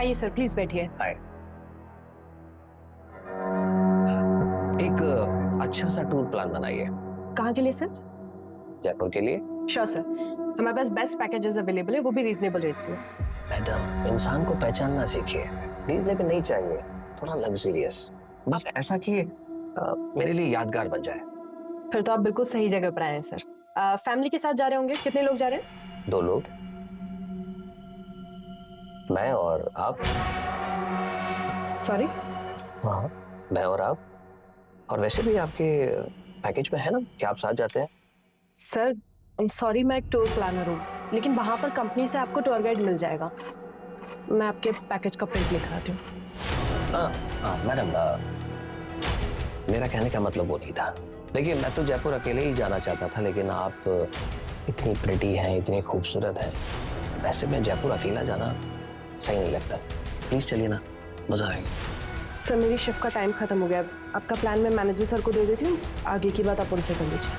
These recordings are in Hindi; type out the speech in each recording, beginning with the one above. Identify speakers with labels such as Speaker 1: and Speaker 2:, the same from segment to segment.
Speaker 1: आइए सर, प्लीज बैठिए।
Speaker 2: हाय। एक अच्छा सा टूर प्लान बनाइए।
Speaker 1: कहाँ के लिए सर?
Speaker 2: जयपुर के लिए।
Speaker 1: श्योर सर, हमारे पास बेस्ट पैकेजेस अवेलेबल है, वो भी रीजनेबल रेट्स में।
Speaker 2: मैडम, इंसान को पहचानना सीखिए। रीजनेबल नहीं चाहिए, थोड़ा लग्जरियस, बस ऐसा कि मेरे लिए यादगार बन जाए।
Speaker 1: फिर तो आप बिल्कुल सही जगह पर आए हैं सर। फैमिली के साथ जा रहे होंगे? कितने लोग जा रहे हैं?
Speaker 2: 2 लोग, मैं और आप।
Speaker 1: सॉरी?
Speaker 2: हाँ, मैं और आप। और वैसे भी आपके पैकेज में है ना कि आप साथ जाते हैं।
Speaker 1: सर सॉरी, मैं एक टूर प्लानर हूँ, लेकिन वहां पर कंपनी से आपको टूर गाइड मिल जाएगा। मैं आपके पैकेज का प्रिंट लिख आती हूँ।
Speaker 2: हाँ मैडम, मेरा कहने का मतलब वो नहीं था। देखिए, मैं तो जयपुर अकेले ही जाना चाहता था, लेकिन आप इतनी प्रिटी हैं, इतनी खूबसूरत हैं, वैसे में जयपुर अकेला जाना सही नहीं लगता। प्लीज चलिए ना, मजा आएगा।
Speaker 1: सर मेरी शिफ्ट का टाइम खत्म हो गया, आपका प्लान मैं मैनेजर सर को दे देती हूँ, आगे की बात आप उनसे कर लीजिए।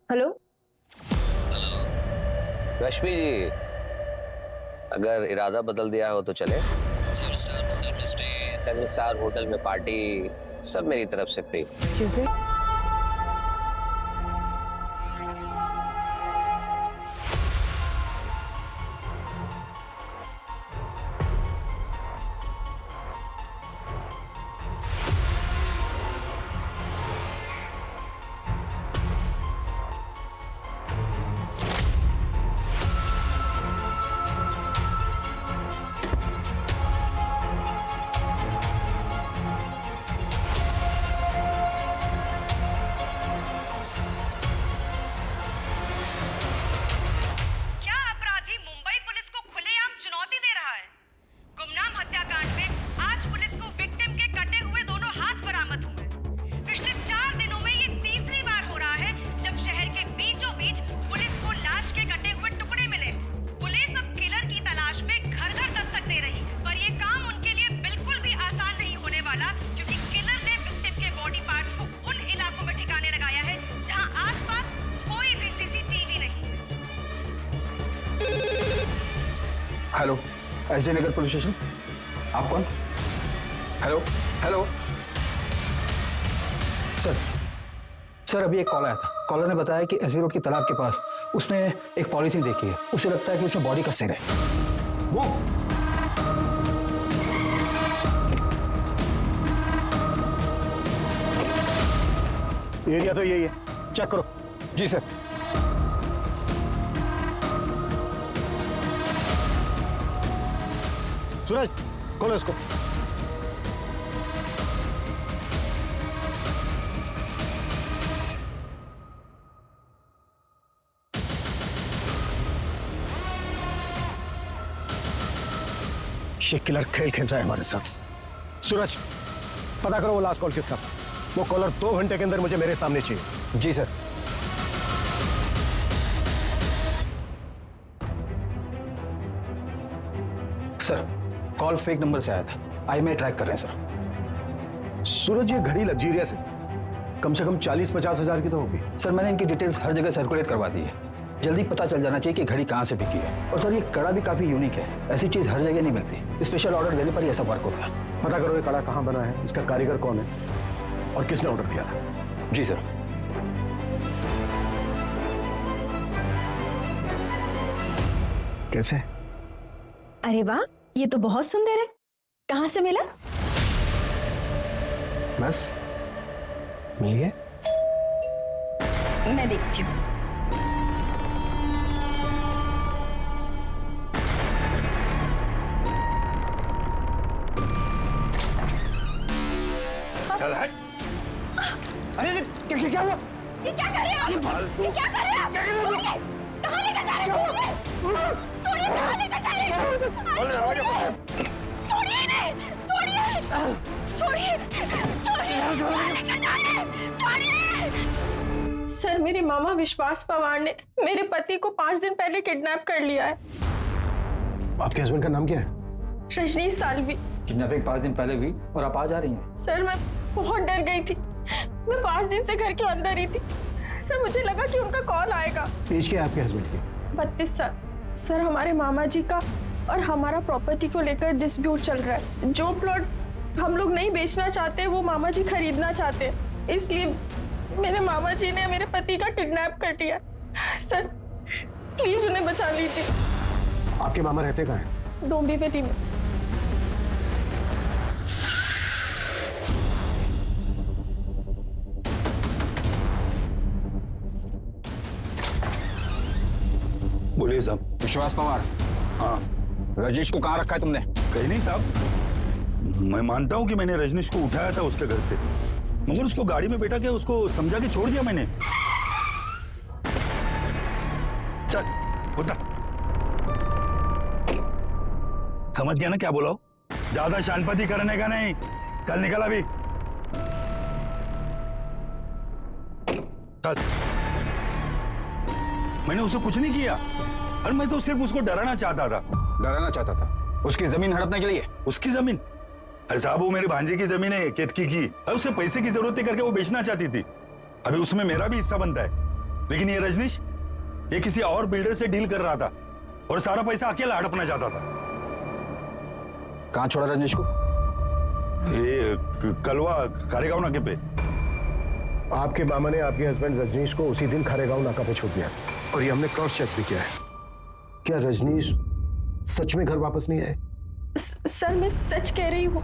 Speaker 1: हेलो।
Speaker 2: रश्मि जी, अगर इरादा बदल दिया हो तो चले। 7 स्टार होटल में स्टे, 7 स्टार होटल में पार्टी, सब मेरी तरफ से free.
Speaker 1: Excuse me.
Speaker 3: Hello, SD Nagar police station. आप कौन? हेलो हेलो सर अभी एक कॉल आया था। कॉलर ने बताया कि एसबी रोड की तालाब के पास उसने एक पॉलीथीन देखी है। उसे लगता है कि उसमें बॉडी का सिर है। वो
Speaker 4: एरिया तो यही है, चेक करो।
Speaker 3: जी सर।
Speaker 4: सूरज, खोलो इसको। ये किलर खेल खेल रहा है हमारे साथ। सूरज, पता करो वो लास्ट कॉल किसका था। वो कॉलर 2 घंटे के अंदर मुझे मेरे सामने चाहिए।
Speaker 3: जी sir. Sir call fake number से आया था, IMEI ट्रैक कर रहे हैं सर।
Speaker 4: सूरज, ये घड़ी लग्जीरियस है, कम से कम 40-50 हजार की तो होगी।
Speaker 3: सर मैंने इनकी डिटेल्स हर जगह सर्कुलेट करवा दी है। जल्दी पता चल जाना चाहिए कि घड़ी कहाँ से बिकी है। और सर ये कड़ा भी काफी यूनिक है, ऐसी चीज हर जगह नहीं मिलती। स्पेशल ऑर्डर देने पर ही ऐसा वर्क होता है।
Speaker 4: पता करो ये कड़ा कहाँ बना है, इसका कारीगर कौन है और किसने ऑर्डर दिया था।
Speaker 3: जी सर।
Speaker 4: कैसे?
Speaker 5: अरे वाह, ये तो बहुत सुंदर है। कहाँ से मिला?
Speaker 4: बस मिल गया।
Speaker 5: मैं देखती हूँ।
Speaker 4: अरे क्या हुआ?
Speaker 5: ये क्या कर रहे हैं आप? ये क्या कर रहे हैं आप? छोड़िए! कहाँ लेकर जा रहे हैं? छोड़िए! कहाँ लेकर जा रहे हैं? छोड़िए इन्हें! छोड़िए! कहाँ लेकर जा रहे हैं? छोड़िए!
Speaker 1: सर मेरे मामा विश्वास पवार ने मेरे पति को 5 दिन पहले किडनैप कर लिया है।
Speaker 4: आपके हस्बैंड का नाम क्या है?
Speaker 1: रजनीश साल्वी।
Speaker 3: किडनैपिंग 5 दिन पहले हुई और आप आ जा रही हैं।
Speaker 1: सर मैं बहुत डर गई थी,
Speaker 5: मैं 5 दिन से घर के अंदर ही थी सर। मुझे लगा कि उनका कॉल आएगा।
Speaker 4: एज क्या है आपके हस्बैंड की?
Speaker 5: 32 साल। सर हमारे मामा जी का और हमारा प्रॉपर्टी को लेकर डिस्प्यूट चल रहा है। जो प्लॉट हम लोग नहीं बेचना चाहते वो मामा जी खरीदना चाहते हैं, इसलिए मेरे मामा जी ने मेरे पति का किडनैप कर दिया। सर प्लीज उन्हें बचा लीजिए।
Speaker 4: आपके मामा रहते कहाँ हैं?
Speaker 5: डोंबिवली में।
Speaker 6: बोलिए साहब।
Speaker 3: विश्वास पवार,
Speaker 6: हाँ।
Speaker 3: रजनीश को कहाँ रखा है तुमने?
Speaker 6: कहीं नहीं साहब, मैं मानता हूँ कि मैंने रजनीश को उठाया था उसके घर से, मगर उसको गाड़ी में बैठा के उसको समझा के छोड़ दिया मैंने। चल उतर। समझ गया ना क्या बोला? ज्यादा शानपति करने का नहीं। चल निकल अभी। चल। मैंने उसे कुछ नहीं किया, और मैं तो सिर्फ उसको डराना चाहता था।
Speaker 3: डराना चाहता था? उसकी जमीन हड़पने के लिए?
Speaker 6: उसकी जमीन? अरे साहब वो मेरे भांजे की जमीन है, केतकी की। अब उसे पैसे की जरूरत करके वो बेचना चाहती थी। अभी उसमें मेरा भी हिस्सा बनता है, लेकिन ये रजनीश ये किसी और बिल्डर से डील कर रहा था और सारा पैसा अकेला हड़पना चाहता था।
Speaker 3: कहाँ छोड़ा रजनीश को?
Speaker 6: ये कलवा खारेगांव नाके पे।
Speaker 4: आपके मामा ने आपके हस्बैंड रजनीश को उसी दिन खारेगांव नाका पे छोड़ दिया, और ये हमने क्रॉस चेक भी किया है। क्या रजनीश सच में घर वापस नहीं आए?
Speaker 5: सर मैं सच कह रही हूँ,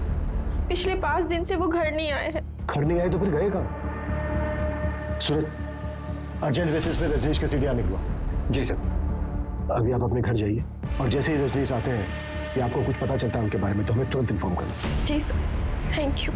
Speaker 5: पिछले 5 दिन से वो घर नहीं आए हैं।
Speaker 4: घर नहीं आए तो फिर गए कहाँ? सूरज, अर्जेंट बेसिस पे रजनीश के सीढ़ियाँ निकलवा।
Speaker 3: जी सर।
Speaker 4: अभी आप अपने घर जाइए, और जैसे ही रजनीश आते हैं या आपको कुछ पता चलता है उनके बारे में तो हमें तुरंत इन्फॉर्म करना।
Speaker 5: जी सर, थैंक यू।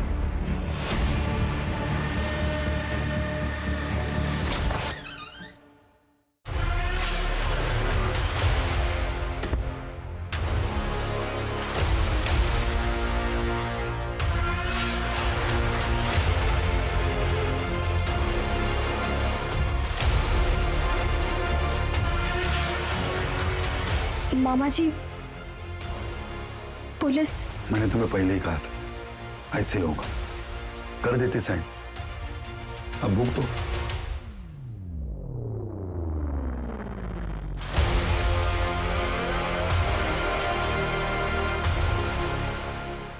Speaker 5: मामा जी, पुलिस।
Speaker 6: मैंने तुम्हें पहले ही कहा था ऐसे होगा, कर देते साइन। अब भुगतो।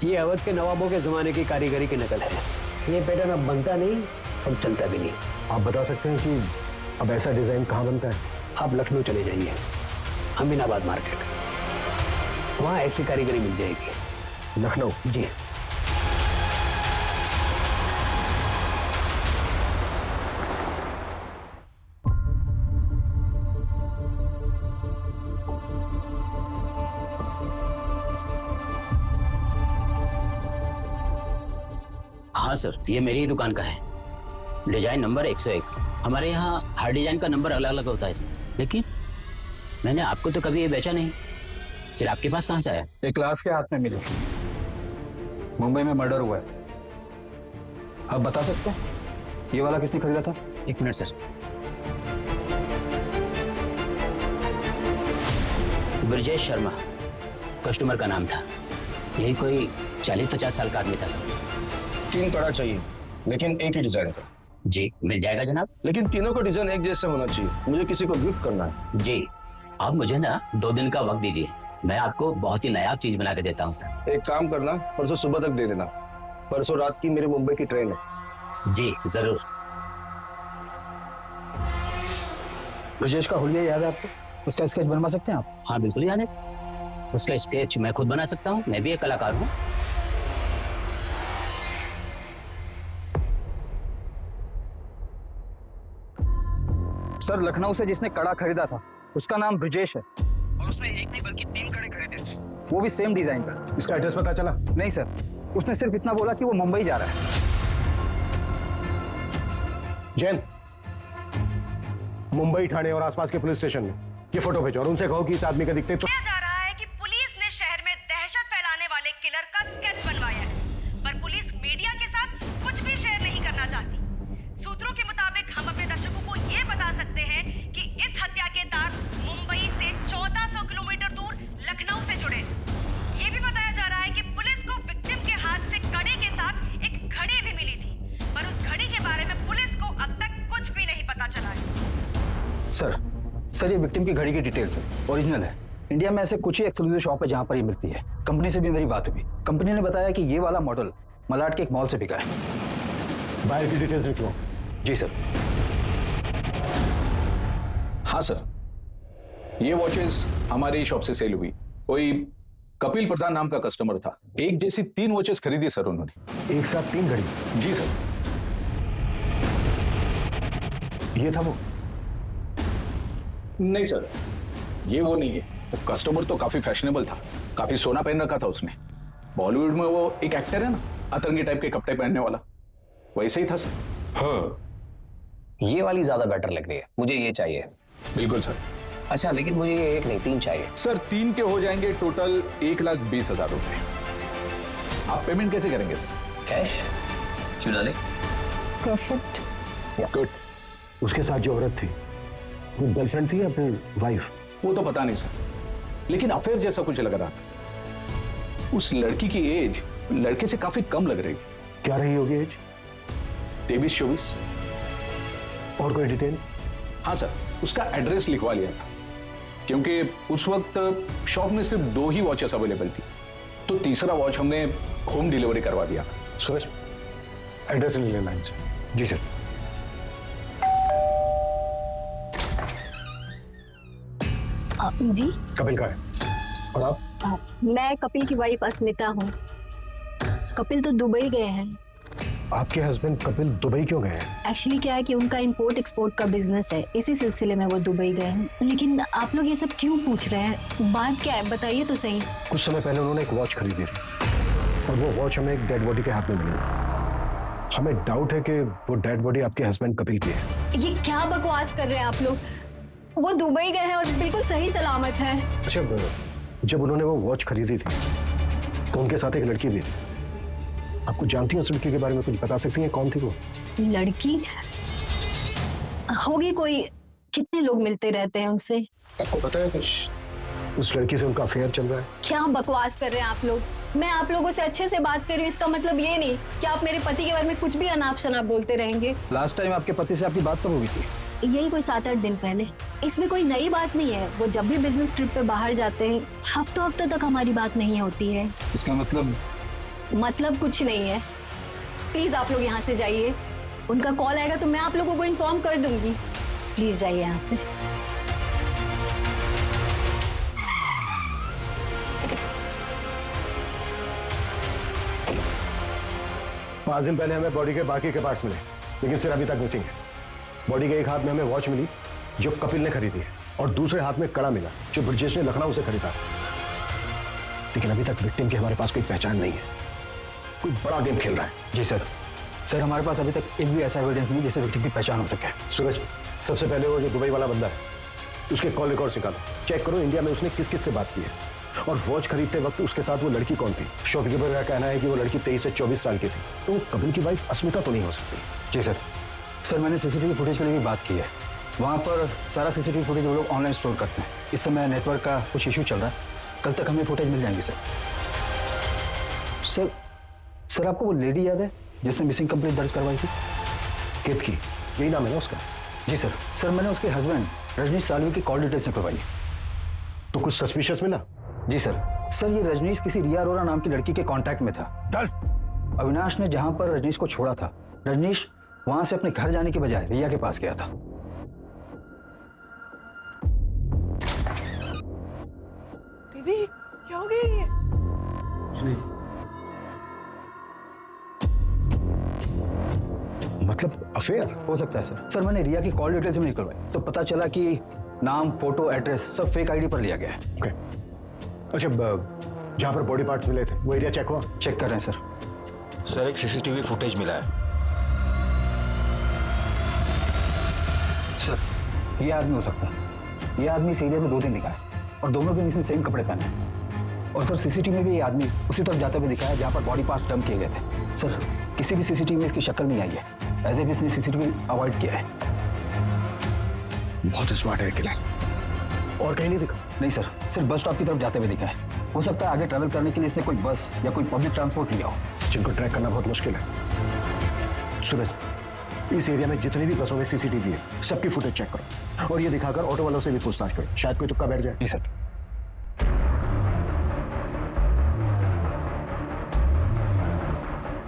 Speaker 7: ये अवध के नवाबों के जमाने की कारीगरी की नकल है। ये पैटर्न अब बनता नहीं और चलता भी नहीं।
Speaker 4: आप बता सकते हैं कि अब ऐसा डिजाइन कहाँ बनता है?
Speaker 7: आप लखनऊ चले जाइए, अमीनाबाद मार्केट, वहाँ ऐसी कारीगरी मिल जाएगी।
Speaker 4: लखनऊ?
Speaker 7: जी।
Speaker 8: हाँ सर, ये मेरी ही दुकान का है। Design number 101। हमारे यहाँ हर डिजाइन का नंबर अलग अलग होता है सर, लेकिन मैंने आपको तो कभी ये बेचा नहीं, फिर आपके पास कहाँ से आया?
Speaker 3: एक क्लास के हाथ में मिली, मुंबई में मर्डर हुआ है। आप बता सकते हैं ये वाला किसने खरीदा था?
Speaker 8: 1 minute sir. Brajesh Sharma customer का नाम था। यही कोई 40-50 साल का आदमी था सर।
Speaker 9: 3 कड़ा चाहिए, लेकिन एक ही डिजाइन का।
Speaker 8: जी मिल जाएगा जनाब।
Speaker 9: लेकिन तीनों का डिजाइन एक जैसा होना चाहिए, मुझे किसी को गिफ्ट करना है।
Speaker 8: जी आप मुझे ना 2 दिन का वक्त दीजिए, मैं आपको बहुत ही नायाब चीज बना के देता हूँ सर।
Speaker 9: एक काम करना, परसों सुबह तक दे देना। परसों रात की मेरी मुंबई की ट्रेन है।
Speaker 8: जी जरूर।
Speaker 3: ब्रजेश का हुलिया याद है आपको? उसका स्केच बनवा सकते हैं आप?
Speaker 8: हाँ बिल्कुल याद है। उसका स्केच मैं खुद बना सकता हूँ, मैं भी एक कलाकार हूँ।
Speaker 3: सर लखनऊ से जिसने कड़ा खरीदा था उसका नाम ब्रजेश है, और उसने एक नहीं बल्कि 3 कड़े खरीदे थे, वो भी सेम डिजाइन का।
Speaker 4: इसका एड्रेस पता चला?
Speaker 3: नहीं सर, उसने सिर्फ इतना बोला कि वो मुंबई जा रहा है।
Speaker 4: जैन, मुंबई, ठाणे और आसपास के पुलिस स्टेशन में ये फोटो भेजो और उनसे कहो कि इस आदमी का दिखते तो।
Speaker 10: कहा जा रहा है कि पुलिस ने शहर में दहशत फैलाने वाले किलर का स्केच बनवाया है, पर पुलिस मीडिया के साथ कुछ भी शेयर नहीं करना चाहती। सूत्रों के मुताबिक हम अपने दर्शकों को ये बता सकते हैं कि इस हत्या के तार मुंबई से 1400 किलोमीटर दूर लखनऊ से जुड़े। ये भी बताया जा रहा है कि पुलिस को विक्टिम के हाथ से कड़े के साथ एक घड़ी भी मिली थी, पर उस घड़ी के बारे में
Speaker 3: सर ये विक्टिम की घड़ी की डिटेल्स है, ओरिजिनल है। इंडिया में ऐसे कुछ ही एक्सक्लूसिव शॉप है जहां पर ये मिलती है। कंपनी से भी मेरी बात हुई, कंपनी ने बताया कि ये वाला मॉडल मलाड के एक मॉल से बिका है।
Speaker 4: बायर की डिटेल्स लिख लो।
Speaker 3: जी सर।
Speaker 11: हाँ सर, ये वॉचेस हमारी शॉप से सेल हुई। कोई कपिल प्रधान नाम का कस्टमर था, एक जैसी 3 वॉचेस खरीदी सर उन्होंने।
Speaker 4: एक साथ 3 घड़ी?
Speaker 11: जी सर।
Speaker 4: ये था वो?
Speaker 11: नहीं सर, ये वो नहीं है। वो कस्टमर तो काफी फैशनेबल था, काफी सोना पहन रखा था उसने। बॉलीवुड में वो एक एक्टर है ना, अतरंगी टाइप के कपड़े पहनने वाला, वैसे ही था सर।
Speaker 2: हाँ, ये वाली ज्यादा बेटर लग रही है, मुझे ये चाहिए।
Speaker 11: बिल्कुल सर।
Speaker 2: अच्छा, लेकिन मुझे ये एक नहीं 3 चाहिए।
Speaker 11: सर 3 के हो जाएंगे टोटल 1,20,000 रुपए। आप पेमेंट कैसे करेंगे सर?
Speaker 2: कैश? क्यों डाले?
Speaker 1: परफेक्ट।
Speaker 11: गुड।
Speaker 4: उसके साथ जो औरत थी वो गर्लफ्रेंड थी या फिर वाइफ?
Speaker 11: वो तो पता नहीं सर, लेकिन अफेयर जैसा कुछ लग रहा था। उस लड़की की एज लड़के से काफी कम लग रही थी।
Speaker 4: क्या रही होगी एज?
Speaker 11: 23-24।
Speaker 4: और कोई डिटेल?
Speaker 11: हाँ सर, उसका एड्रेस लिखवा लिया था, क्योंकि उस वक्त शॉप में सिर्फ 2 ही वॉचेस अवेलेबल थी, तो तीसरा वॉच हमने होम डिलीवरी करवा दिया।
Speaker 4: सूरज, एड्रेस ले लेना इनसे।
Speaker 3: जी सर।
Speaker 5: जी
Speaker 4: कपिल का है। और आप?
Speaker 5: मैं कपिल की वाइफ अस्मिता हूँ। कपिल तो दुबई गए हैं।
Speaker 4: आपके हस्बैंड कपिल दुबई क्यों गए हैं?
Speaker 5: एक्चुअली क्या है कि उनका इंपोर्ट एक्सपोर्ट का बिजनेस है, इसी सिलसिले में वो दुबई गए हैं। लेकिन आप लोग ये सब क्यों पूछ रहे हैं? बात क्या है, बताइए तो सही।
Speaker 4: कुछ समय पहले उन्होंने एक वॉच खरीदी थी और वो वॉच हमें एक डेड बॉडी के हाथ में मिली। हमें डाउट है कि वो डेड बॉडी आपके हस्बैंड कपिल की है।
Speaker 5: ये क्या बकवास कर रहे हैं आप लोग? वो दुबई गए हैं और बिल्कुल सही सलामत है।
Speaker 4: अच्छा, जब उन्होंने वो वॉच खरीदी थी तो उनके साथ एक लड़की भी थी। आपको जानती हैं उस लड़की के बारे में? कुछ बता सकती हैं कौन थी वो?
Speaker 5: लड़की होगी कोई, कितने लोग मिलते रहते हैं उनसे।
Speaker 4: आपको पता है कुछ उस लड़की से उनका अफेयर चल रहा है?
Speaker 5: क्या बकवास कर रहे हैं आप लोग? मैं आप लोगों से अच्छे से बात कर रही हूँ, इसका मतलब ये नहीं कि आप मेरे पति के बारे में कुछ भी अनाप शनाप बोलते रहेंगे।
Speaker 3: लास्ट टाइम आपके पति से आपकी बात तो हुई थी?
Speaker 5: यही कोई 7-8 दिन पहले। इसमें कोई नई बात नहीं है। वो जब भी बिजनेस ट्रिप पे बाहर जाते हैं, हफ्तों तक हमारी बात नहीं होती है।
Speaker 3: इसका
Speaker 5: मतलब कुछ नहीं है। प्लीज आप लोग यहाँ से जाइए। उनका कॉल आएगा तो मैं आप लोगों को इन्फॉर्म कर दूंगी। प्लीज जाइए यहाँ से।
Speaker 4: 5 दिन पहले हमें बॉडी के बाकी के पार्ट्स मिले, लेकिन सिर अभी तक मिसिंग है। बॉडी के एक हाथ में हमें वॉच मिली जो कपिल ने खरीदी है, और दूसरे हाथ में कड़ा मिला जो ब्रजेश ने लखनऊ से खरीदा। लेकिन अभी तक विक्टिम की हमारे पास कोई पहचान नहीं है। कोई बड़ा गेम खेल रहा है।
Speaker 3: जी सर। सर हमारे पास अभी तक एक भी ऐसा एविडेंस नहीं जिससे विक्टिम की पहचान हो सके।
Speaker 4: सूरज, सबसे पहले वो जो दुबई वाला बंदा है उसके कॉल रिकॉर्ड निकालो, चेक करो इंडिया में उसने किस किस से बात की है, और वॉच खरीदते वक्त उसके साथ वो लड़की कौन थी। शॉपकीपर का कहना है कि वो लड़की 23 से 24 साल की थी, तो वो कपिल की वाइफ अस्मिता तो नहीं हो सकती।
Speaker 3: जी सर। सर मैंने सीसीटीवी फुटेज के लिए भी बात की है। वहाँ पर सारा सीसीटीवी फुटेज वो लोग ऑनलाइन स्टोर करते हैं। इस समय नेटवर्क का कुछ इशू चल रहा है, कल तक हमें फुटेज मिल जाएंगे सर। सर आपको वो लेडी याद है जिसने मिसिंग कंप्लेंट दर्ज करवाई थी?
Speaker 4: कित की? यही नाम है ना उसका?
Speaker 3: जी सर। सर मैंने उसके हस्बैंड रजनीश सालवी की कॉल डिटेल्स निकलवाई।
Speaker 4: तो कुछ सस्पिशियस मिला?
Speaker 3: जी सर। सर ये रजनीश किसी रिया अरोरा नाम की लड़की के कांटेक्ट में था। अविनाश ने जहां पर रजनीश को छोड़ा था, रजनीश वहां से अपने घर जाने के बजाय रिया के पास गया था।
Speaker 1: बेबी क्या हो गया ये?
Speaker 4: मतलब अफेयर
Speaker 3: हो सकता है सर। सर मैंने रिया की कॉल डिटेल्स भी निकलवाई तो पता चला कि नाम, फोटो, एड्रेस सब फेक आईडी पर लिया गया है।
Speaker 4: ओके। अच्छा, जहां पर बॉडी पार्ट्स मिले थे वो एरिया चेक हुआ?
Speaker 3: चेक कर रहे हैं सर।
Speaker 12: सर एक सीसीटीवी फुटेज मिला है।
Speaker 3: सर ये आदमी हो सकता है। ये आदमी इस एरिया में 2 दिन दिखा है और दोनों दिन इसने सेम कपड़े पहने हैं। और सर सीसीटीवी में भी ये आदमी उसी तरफ जाते हुए दिखा है जहाँ पर बॉडी पार्ट्स डंप किए गए थे। सर किसी भी सीसीटीवी में इसकी शक्ल नहीं आई है, एज एफ इसने सीसीटीवी अवॉइड किया है।
Speaker 4: बहुत स्मार्ट है किलर। और कहीं नहीं दिखा?
Speaker 3: नहीं सर, सिर्फ बस स्टॉप की तरफ जाते हुए दिखा है। हो सकता है आगे ट्रैवल करने के लिए इसने कोई बस या कोई पब्लिक ट्रांसपोर्ट लिया हो,
Speaker 4: जिनको ट्रैक करना बहुत मुश्किल है। सूरज, इस एरिया में जितने भी बसों में सीसीटीवी है सबकी फुटेज चेक करो और ये दिखाकर ऑटो वालों से भी पूछताछ करो, शायद कोई तुक्का बैठ जाए।
Speaker 3: जी सर।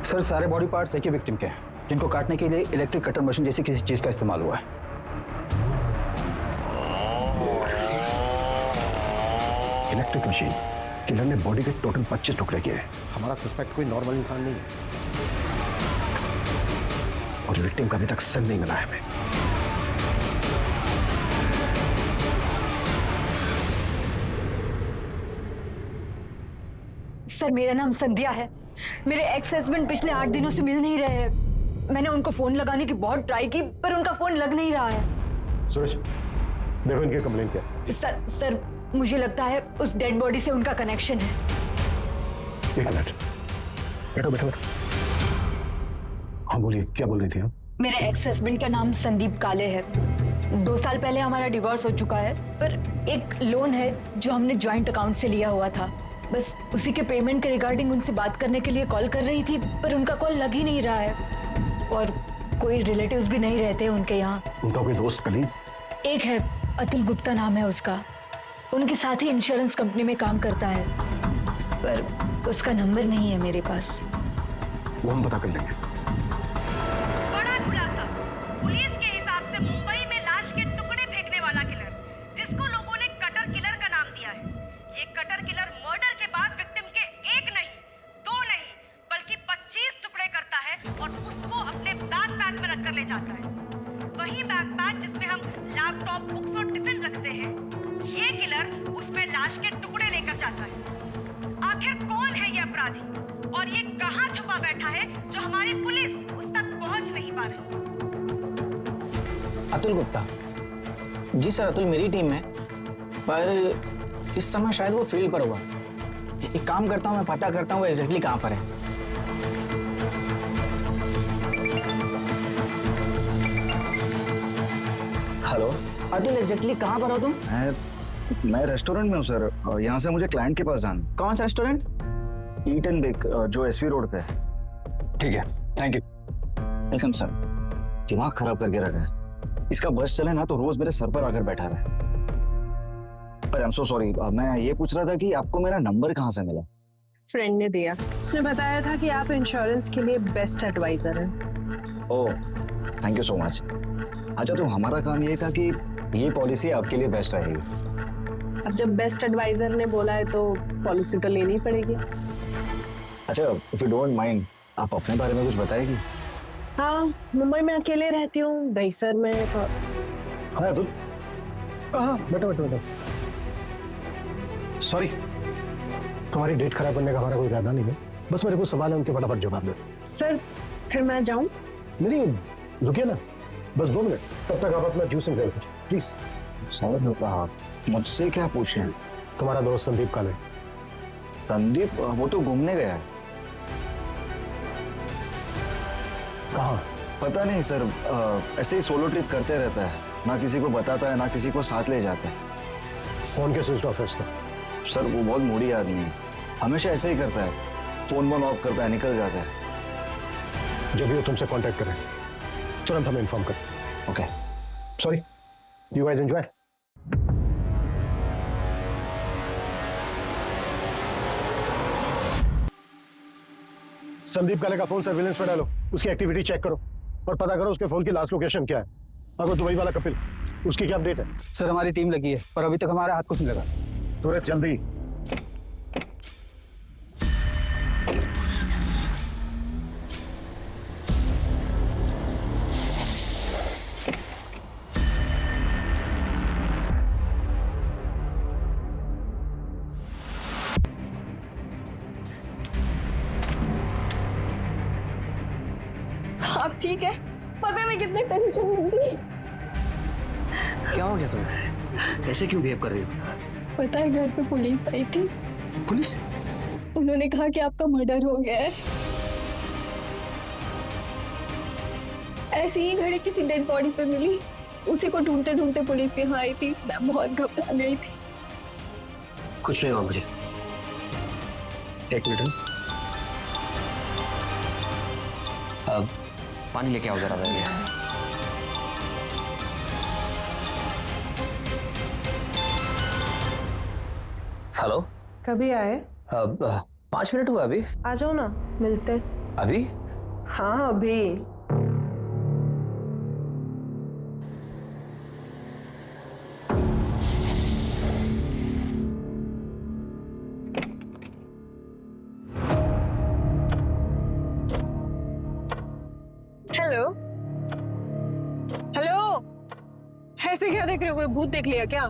Speaker 3: सर सारे बॉडी पार्ट्स एक ही विक्टिम के हैं, जिनको काटने के लिए इलेक्ट्रिक कटर मशीन जैसी किसी चीज का इस्तेमाल हुआ है।
Speaker 4: Electric machine. किलर ने बॉडी के टोटल 25 टुकड़े किए हैं। हमारा सस्पेक्ट कोई नॉर्मल इंसान नहीं है और विक्टिम का अभी तक सर नहीं मिला है हमें।
Speaker 5: सर मेरा नाम संध्या है। मेरे एक्स हस्बैंड पिछले 8 दिनों से मिल नहीं रहे हैं। मैंने उनको फोन लगाने की बहुत ट्राई की पर उनका फोन लग नहीं रहा है।
Speaker 4: सुरेश देखो इनकी कंप्लेंट क्या है।
Speaker 5: सर मुझे लगता है उस डेड बॉडी से उनका कनेक्शन है।
Speaker 4: एक मिनट, बैठो बैठो बैठो। हाँ बोलिए, क्या बोल रही थी आप?
Speaker 5: मेरे एक्स हस्बैंड का नाम संदीप काले है। 2 साल पहले हमारा डिवोर्स हो चुका है, पर एक लोन है जो हमने ज्वाइंट अकाउंट से लिया हुआ था। बस उसी के पेमेंट के रिगार्डिंग उनसे बात करने के लिए कॉल कर रही थी, पर उनका कॉल लग ही नहीं रहा है और कोई रिलेटिव्स भी नहीं रहते उनके यहाँ।
Speaker 4: उनका कोई दोस्त कलीग?
Speaker 5: एक है, अतुल गुप्ता नाम है उसका। उनके साथ ही इंश्योरेंस कंपनी में काम करता है, पर उसका नंबर नहीं है मेरे पास।
Speaker 4: वो हम पता कर लेंगे।
Speaker 10: बड़ा खुलासा। पुलिस के हिसाब से मुंबई में लाश के टुकड़े फेंकने वाला किलर, जिसको लोगों ने कटर किलर का नाम दिया है, ये कटर किलर मर्डर के बाद विक्टिम के 1 नहीं 2 नहीं बल्कि 25 टुकड़े करता है और उसको अपने बैकपैक में रखकर ले जाता है। वही बैकपैक जिसमें हम लैपटॉप, बुक्स और टिफिन रखते हैं, ये किलर उसमें लाश के टुकड़े लेकर जाता है। आखिर कौन है ये अपराधी और ये कहां छुपा बैठा है जो हमारी पुलिस उस तक पहुंच नहीं पा रही?
Speaker 13: अतुल गुप्ता। जी सर, अतुल मेरी टीम में, पर इस समय शायद वो फील्ड पर होगा। एक काम करता हूँ, मैं पता करता हूँ वो एग्जैक्टली कहाँ पर है।
Speaker 9: हेलो
Speaker 13: अतुल, एग्जैक्टली कहाँ पर हो तुम?
Speaker 9: मैं रेस्टोरेंट में हूँ सर, यहाँ से मुझे क्लाइंट के पास जाना।
Speaker 13: कौन सा रेस्टोरेंट?
Speaker 9: ईट एंड बेक जो एसवी रोड पे है।
Speaker 3: ठीक है, थैंक यू।
Speaker 9: Welcome sir. दिमाग खराब करके रखा है, इसका बस चले ना तो रोज मेरे सर पर आकर बैठा रहे। पर आई एम सो सॉरी, मैं ये पूछ रहा था कि आपको मेरा नंबर कहाँ से मिला?
Speaker 1: फ्रेंड ने दिया। उसने बताया था कि आप इंश्योरेंस के लिए बेस्ट एडवाइजर हैं।
Speaker 9: ओह, थैंक यू सो मच। अच्छा, तो हमारा काम ये था कि ये पॉलिसी आपके लिए बेस्ट रहेगी।
Speaker 1: अब जब बेस्ट एडवाइजर ने बोला है तो पॉलिसी तो लेनी पड़ेगी।
Speaker 9: अच्छा, इफ यू डोंट माइंड, आप अपने बारे में कुछ बताएगी?
Speaker 1: हाँ, मुंबई में अकेले रहती हूँ, दहीसर में।
Speaker 4: हाँ अतुल, हाँ बैठो बैठो बैठो। सॉरी, तुम्हारी डेट खराब करने का हमारा कोई इरादा नहीं है, बस मेरे को सवाल है, उनके फटाफट जवाब दो।
Speaker 1: सर फिर मैं जाऊँ?
Speaker 4: नहीं, रुकिए ना, बस 2 मिनट, तब तक आप अपना जूस एंजॉय कीजिए प्लीज।
Speaker 9: सर कहा मुझसे क्या पूछे?
Speaker 4: तुम्हारा दोस्त संदीप काले।
Speaker 9: संदीप? वो तो घूमने गया है।
Speaker 4: कहाँ?
Speaker 9: पता नहीं सर, ऐसे ही सोलो ट्रिप करते रहता है, ना किसी को बताता है ना किसी को साथ ले जाता है।
Speaker 4: फोन के स्विच ऑफ है इसका।
Speaker 9: सर वो बहुत मूडी आदमी है, हमेशा ऐसे ही करता है, फोन ऑफ करता है, निकल जाता है।
Speaker 4: जब भी वो तुमसे कांटेक्ट करें तुरंत हमें इन्फॉर्म करें।
Speaker 9: Okay,
Speaker 4: sorry, you guys enjoy. Sandeep काले का फोन सर्विलेंस पे डालो, उसकी एक्टिविटी चेक करो और पता करो उसके फोन की लास्ट लोकेशन क्या है। अगर दुबई वाला कपिल, उसकी क्या अपडेट है?
Speaker 3: सर हमारी टीम लगी है, पर अभी तक हमारे हाथ कुछ नहीं लगा।
Speaker 4: तुरंत जल्दी।
Speaker 5: आप ठीक है? पता है मैं कितने टेंशन में थी।
Speaker 12: क्या हो गया तुम्हें? ऐसे क्यों बिहेव कर रही हो?
Speaker 5: पता है घर पे पुलिस आई थी।
Speaker 12: पुलिस?
Speaker 5: उन्होंने कहा कि आपका मर्डर हो गया है। ऐसी ही घड़ी किसी डेड बॉडी पे मिली, उसी को ढूंढते ढूंढते पुलिस यहाँ आई थी। मैं बहुत घबरा गई थी।
Speaker 12: कुछ नहीं हुआ मुझे। एक मिनट, अब पानी लेके आओ जरा।
Speaker 2: हेलो।
Speaker 1: कभी आए?
Speaker 2: 5 मिनट हुआ अभी।
Speaker 1: आ जाओ ना, मिलते।
Speaker 2: अभी?
Speaker 1: हाँ अभी। हेलो हेलो, ऐसे क्या देख रहे हो? कोई भूत देख लिया क्या?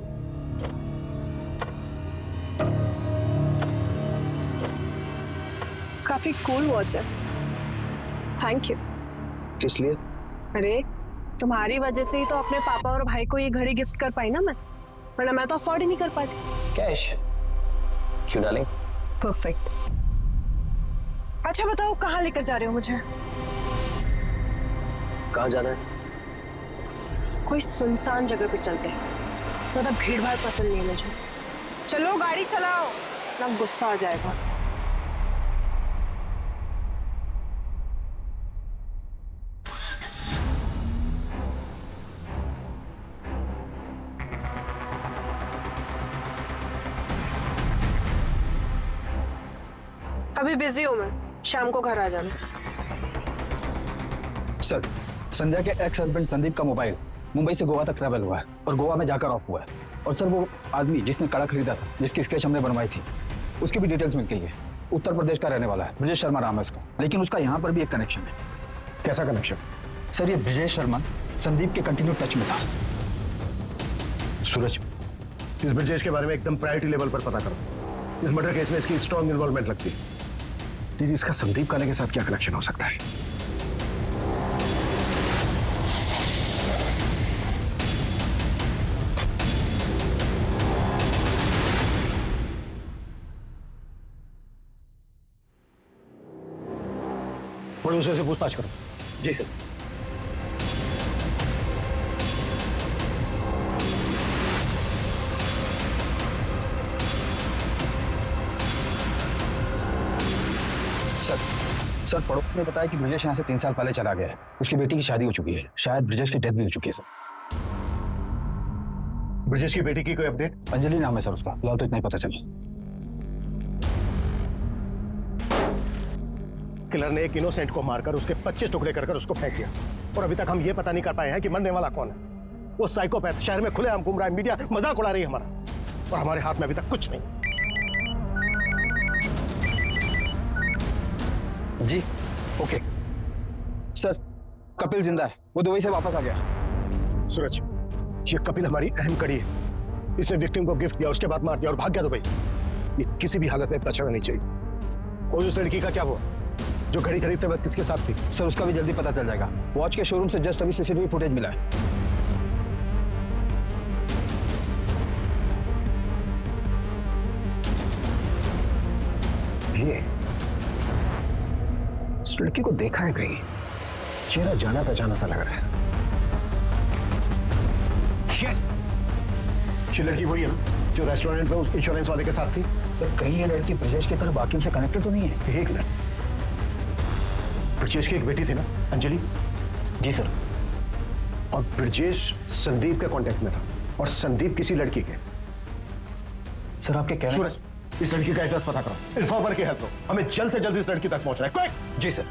Speaker 1: काफी कूल वॉच है। Thank you.
Speaker 2: किस लिए?
Speaker 1: अरे तुम्हारी वजह से ही तो अपने पापा और भाई को ये घड़ी गिफ्ट कर पाई ना मैं, वरना मैं तो अफोर्ड ही नहीं कर पाती।
Speaker 2: कैश? क्यों डार्लिंग?
Speaker 1: परफेक्ट। अच्छा बताओ, कहाँ लेकर जा रहे हो मुझे?
Speaker 2: कहाँ जाना है?
Speaker 1: कोई सुनसान जगह पे चलते हैं, ज्यादा भीड़ भाड़ पसंद नहीं है मुझे। चलो गाड़ी चलाओ, ना गुस्सा आ जाएगा। अभी बिजी हूँ मैं, शाम को घर आ जाना।
Speaker 3: सर, संध्या के एक्स हस्बैंड संदीप का मोबाइल मुंबई से गोवा तक ट्रैवल हुआ है और गोवा में जाकर ऑफ हुआ है। और सर वो आदमी जिसने कड़ा खरीदा था, जिसकी स्केच हमने बनवाई थी, उसकी भी डिटेल्स मिल गई है। उत्तर प्रदेश का रहने वाला है, ब्रजेश शर्मा नाम है उसका। लेकिन उसका यहाँ पर भी एक कनेक्शन है।
Speaker 4: कैसा कनेक्शन?
Speaker 3: सर ये ब्रजेश शर्मा संदीप के कंटिन्यू टच में था।
Speaker 4: सूरज, इस ब्रजेश के बारे में एकदम प्रायोरिटी लेवल पर पता करो। इस मर्डर केस में इसकी स्ट्रॉन्ग इन्वॉल्वमेंट लगती है। दीजिए, इसका संदीप काले के साथ क्या कनेक्शन हो सकता है? प्रोड्यूसर से पूछताछ करो।
Speaker 3: जी सर। सर पड़ोस ने बताया कि ब्रजेश यहाँ से 3 साल पहले चला गया है। उसकी बेटी की शादी हो चुकी है, शायद ब्रजेश की डेथ भी हो चुकी है सर।
Speaker 4: ब्रजेश की बेटी की कोई अपडेट?
Speaker 3: अंजलि नाम है सर उसका, फिलहाल तो इतना ही पता चला।
Speaker 4: किलर ने एक इनोसेंट को मारकर उसके 25 टुकड़े कर उसको फेंक दिया और अभी तक हम ये पता नहीं कर पाए हैं कि मरने वाला कौन है। वो साइकोपैथ शहर में खुलेआम घूम रहा है, मीडिया मजाक उड़ा रही है हमारा, और हमारे हाथ में अभी तक कुछ नहीं।
Speaker 3: जी ओके सर, कपिल जिंदा है, वो दुबई से वापस आ गया।
Speaker 4: सूरज, ये कपिल हमारी अहम कड़ी है। इसने विक्टिम को गिफ्ट दिया, उसके बाद मार दिया और भाग गया दुबई। ये किसी भी हालत में बचना नहीं चाहिए। और उस लड़की का क्या हुआ जो घड़ी खरीदते वक्त किसके साथ थी?
Speaker 3: सर उसका भी जल्दी पता चल जाएगा। वॉच के शोरूम से जस्ट अभी सीसीटीवी फुटेज मिला है।
Speaker 4: ये इस लड़की को देखा है कहीं, चेहरा जाना पहचाना सा लग रहा है। Yes! ये लड़की वही है ना जो रेस्टोरेंट में उस इंश्योरेंस वाले के साथ थी?
Speaker 3: सर कहीं ये लड़की ब्रजेश की तरह बाकी से कनेक्टेड तो नहीं है?
Speaker 4: एक मिनट, ब्रजेश की एक बेटी थी ना, अंजलि?
Speaker 3: जी सर।
Speaker 4: और ब्रजेश संदीप के कांटेक्ट में था और संदीप किसी लड़की के।
Speaker 3: सर आपके कहने
Speaker 4: सूरज, इस लड़की का एड्रेस पता करो, इन्फॉर्मर की हेल्प लो, हमें जल्द से जल्द इस लड़की तक पहुंचना है। क्विक!
Speaker 3: जी सर।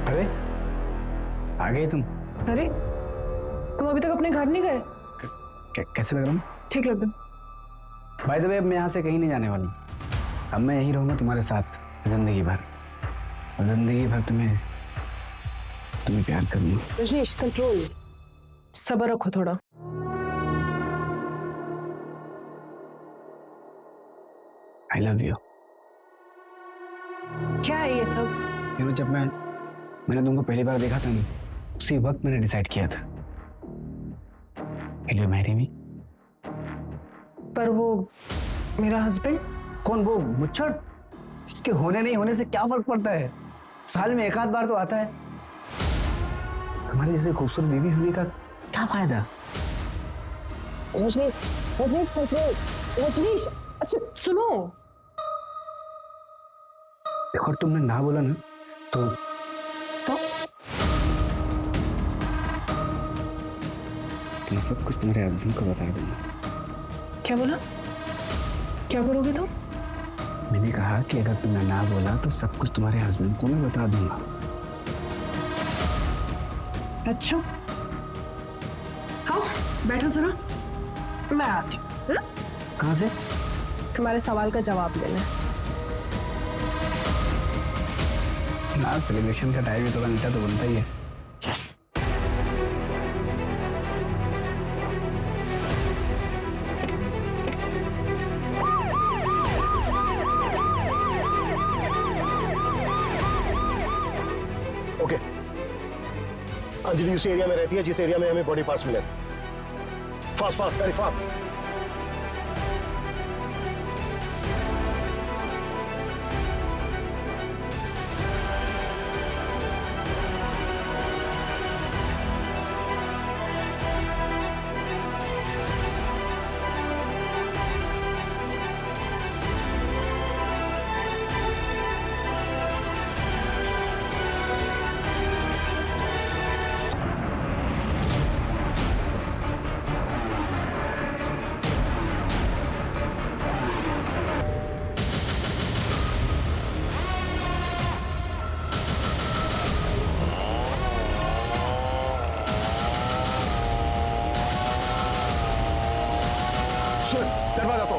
Speaker 3: अरे आ गए तुम?
Speaker 1: अरे तुम अभी तक अपने घर नहीं गए?
Speaker 13: कैसे लग रहा हूँ?
Speaker 1: ठीक लग रहा।
Speaker 13: बाय द वे, अब मैं यहाँ से कहीं नहीं जाने वाला हूँ। अब मैं यहीं रहूँगा तुम्हारे साथ जिंदगी भर, और जिंदगी भर तुम्हें प्यार करूँगा।
Speaker 1: रजनीश कंट्रोल, सब्र रखो थोड़ा।
Speaker 13: I love you.
Speaker 1: क्या है ये सब?
Speaker 13: जब मैंने तुमको पहली बार देखा था ना, उसी वक्त मैंने डिसाइड किया था विल यू मैरी मी?
Speaker 1: पर वो मेरा हस्बैंड।
Speaker 13: कौन वो मुच्छड़? इसके होने नहीं होने से क्या फर्क पड़ता है? साल में एक आध बार तो आता है। तुम्हारी जैसे खूबसूरत बीवी होने का क्या फायदा?
Speaker 1: रजनीश, अच्छा सुनो।
Speaker 13: देखो तुमने ना बोला ना तो मैं सब कुछ तुम्हारे हस्बैंड को बता दूंगा।
Speaker 1: क्या बोला? क्या करोगे तुम?
Speaker 13: मैंने कहा कि अगर तुमने ना बोला तो सब कुछ तुम्हारे हस्बैंड को मैं बता दूंगा।
Speaker 1: अच्छा, आओ बैठो जरा, मैं आती हूँ।
Speaker 13: कहाँ से?
Speaker 1: तुम्हारे सवाल का जवाब लेना।
Speaker 13: ना सेलिब्रेशन का टाइम है तो मीठा तो बनता ही है।
Speaker 1: यस।
Speaker 4: ओके, अंजलि उस एरिया में रहती है जिस एरिया में हमें बॉडी पार्ट्स मिले। Fast fast, very fast. दरवाजा तो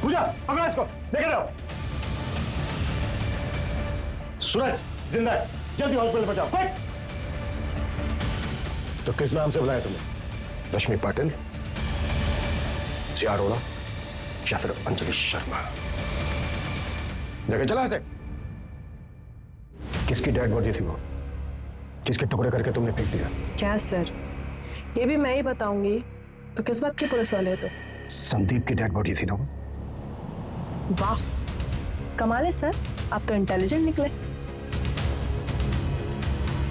Speaker 4: पूजा, पकड़ो इसको, लेके जाओ। सूरज जिंदा है, जल्दी हॉस्पिटल पहुंचाओ, क्विक। तो किस नाम से बुलाया तुमने? रश्मि पाटिल, सिया अरोड़ा या फिर अंजलि शर्मा? जगह चला ऐसे। किसकी डेड बॉडी थी वो? किसके टुकड़े करके तुमने फेंक दिया?
Speaker 1: क्या सर, ये भी मैं ही बताऊंगी तो किस बात की पुलिस वाले हो तो?
Speaker 4: संदीप की डेड बॉडी थी ना वो?
Speaker 1: वाह, कमाल है सर, आप तो इंटेलिजेंट निकले।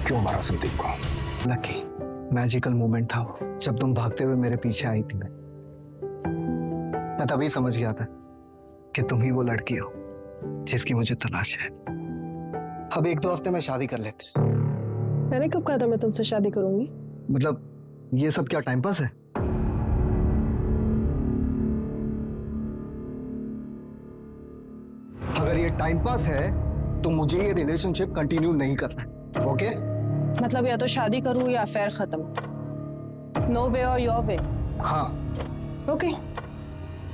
Speaker 4: क्यों मारा संदीप को?
Speaker 14: लकी मैजिकल मोमेंट था वो, जब तुम भागते हुए मेरे पीछे आई थी। मैं तभी समझ गया था कि तुम ही वो लड़की हो जिसकी मुझे तलाश है। अब 1-2 हफ्ते में शादी कर लेते।
Speaker 1: मैंने कब कहा था मैं तुमसे शादी करूंगी?
Speaker 14: मतलब ये सब क्या टाइम पास है? अगर ये टाइम पास है तो मुझे ये रिलेशनशिप कंटिन्यू नहीं करना है, ओके?
Speaker 1: मतलब या तो शादी करूं या अफेयर खत्म। नो वे और योर वे।
Speaker 14: हाँ।
Speaker 1: ओके,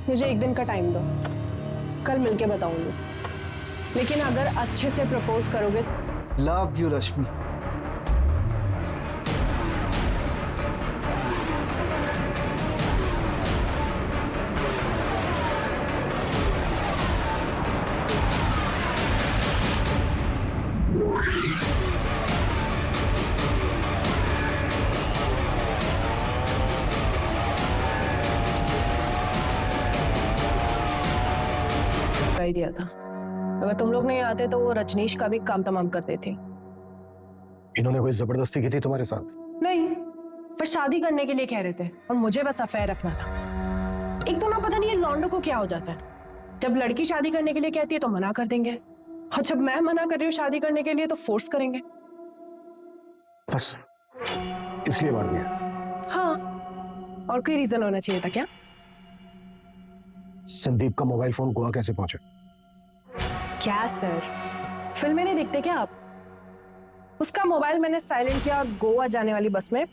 Speaker 1: मुझे 1 दिन का टाइम दो, कल मिलके बताऊंगी। लेकिन अगर अच्छे से प्रपोज करोगे।
Speaker 14: लव यू रश्मि।
Speaker 1: ही दिया था, अगर तुम लोग नहीं आते तो वो रजनीश का भी काम तमाम कर देती।
Speaker 4: इन्होंने कोई जबरदस्ती की थी तुम्हारे साथ?
Speaker 1: नहीं, बस शादी करने के लिए कह रहे थे और मुझे बस अफेयर रखना था। एक तो ना पता नहीं ये लौंडों को क्या हो जाता है, जब लड़की शादी करने के लिए कहती है तो मना कर देंगे, और जब मैं मना कर रही हूँ शादी करने के लिए तो फोर्स करेंगे।
Speaker 4: बस इसलिए मार दिया?
Speaker 1: हाँ, और कोई रीजन होना चाहिए था क्या?
Speaker 4: संदीप का मोबाइल फोन गोवा कैसे पहुंचा?
Speaker 1: क्या सर, फिल्में नहीं देखते क्या आप? उसका मोबाइल मैंने साइलेंट किया और गोवा जाने वाली बस में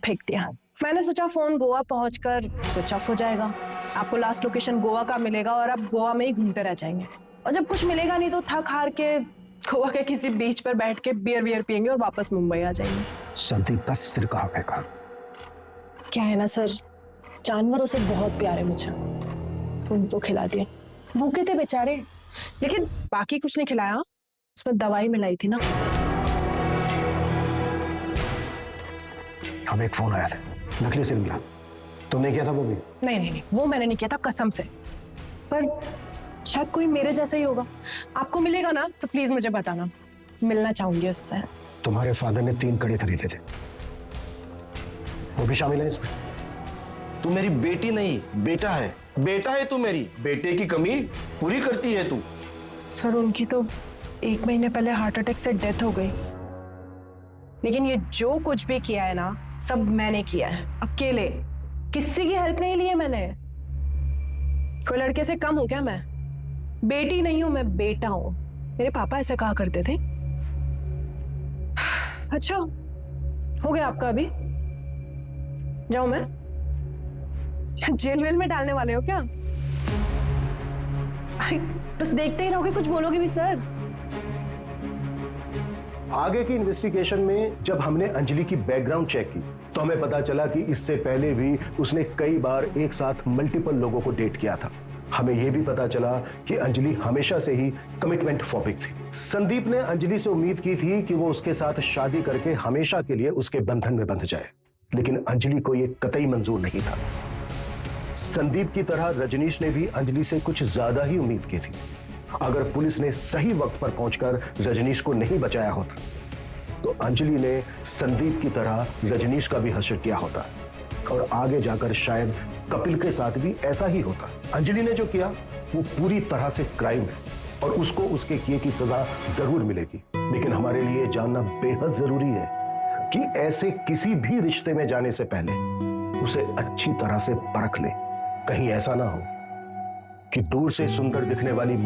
Speaker 1: फेंक दिया। मैंने सोचा फोन गोवा पहुंचकर स्विच ऑफ हो जाएगा, आपको लास्ट लोकेशन गोवा का मिलेगा और आप गोवा में ही घूमते रह जाएंगे, और जब कुछ मिलेगा नहीं तो थक हार के गोवा के किसी बीच पर बैठ के बियर पियेंगे और वापस मुंबई आ जाएंगे।
Speaker 4: संदीप का सिर कहाँ फेंका?
Speaker 1: क्या है ना सर, जानवरों से बहुत प्यार है मुझे, उनको खिला दिया। भूखे थे बेचारे, लेकिन बाकी कुछ नहीं खिलाया, उसमें दवाई मिलाई थी ना।
Speaker 4: हमें एक फोन आया था, नकली सिम मिला। तुमने किया था वो भी?
Speaker 1: नहीं नहीं नहीं, वो मैंने नहीं किया था कसम से। पर शायद कोई मेरे जैसा ही होगा। आपको मिलेगा ना तो प्लीज मुझे बताना, मिलना चाहूंगी उससे।
Speaker 4: तुम्हारे फादर ने 3 कड़े खरीदे थे, वो भी शामिल है इसमें?
Speaker 15: तू मेरी बेटी नहीं, बेटा है। बेटा है तू मेरी, बेटे की कमी पूरी करती है तू।
Speaker 1: सर उनकी तो 1 महीने पहले हार्ट अटैक से डेथ हो गई, लेकिन ये जो कुछ भी किया है ना, सब मैंने किया है अकेले, किसी की हेल्प नहीं ली है मैंने। कोई लड़के से कम हूं क्या मैं? बेटी नहीं हूं मैं, बेटा हूं। मेरे पापा ऐसा कहा करते थे। अच्छा हो गया आपका? अभी जाऊं मैं? जेल वेल में डालने वाले हो क्या? अरे बस देखते ही रहोगे, कुछ बोलोगे भी सर?
Speaker 4: आगे की इन्वेस्टिगेशन में जब हमने अंजलि की बैकग्राउंड चेक की तो हमें पता चला कि इससे पहले भी उसने कई बार एक साथ मल्टीपल लोगों को डेट किया था। हमें यह भी पता चला कि अंजलि हमेशा से ही कमिटमेंट फोबिक थी। संदीप ने अंजलि से उम्मीद की थी कि वो उसके साथ शादी करके हमेशा के लिए उसके बंधन में बंध जाए, लेकिन अंजलि को यह कतई मंजूर नहीं था। संदीप की तरह रजनीश ने भी अंजलि से कुछ ज्यादा ही उम्मीद की थी। अगर पुलिस ने सही वक्त पर पहुंचकर रजनीश को नहीं बचाया होता तो अंजलि ने संदीप की तरह रजनीश का भी हश्र किया होता, और आगे जाकर शायद कपिल के साथ भी ऐसा ही होता। अंजलि ने जो किया वो पूरी तरह से क्राइम है और उसको उसके किए की सजा जरूर मिलेगी, लेकिन हमारे लिए जानना बेहद जरूरी है कि ऐसे किसी भी रिश्ते में जाने से पहले उसे अच्छी तरह से परख ले। कहीं ऐसा ना हो कि दूर से सुंदर दिखने वाली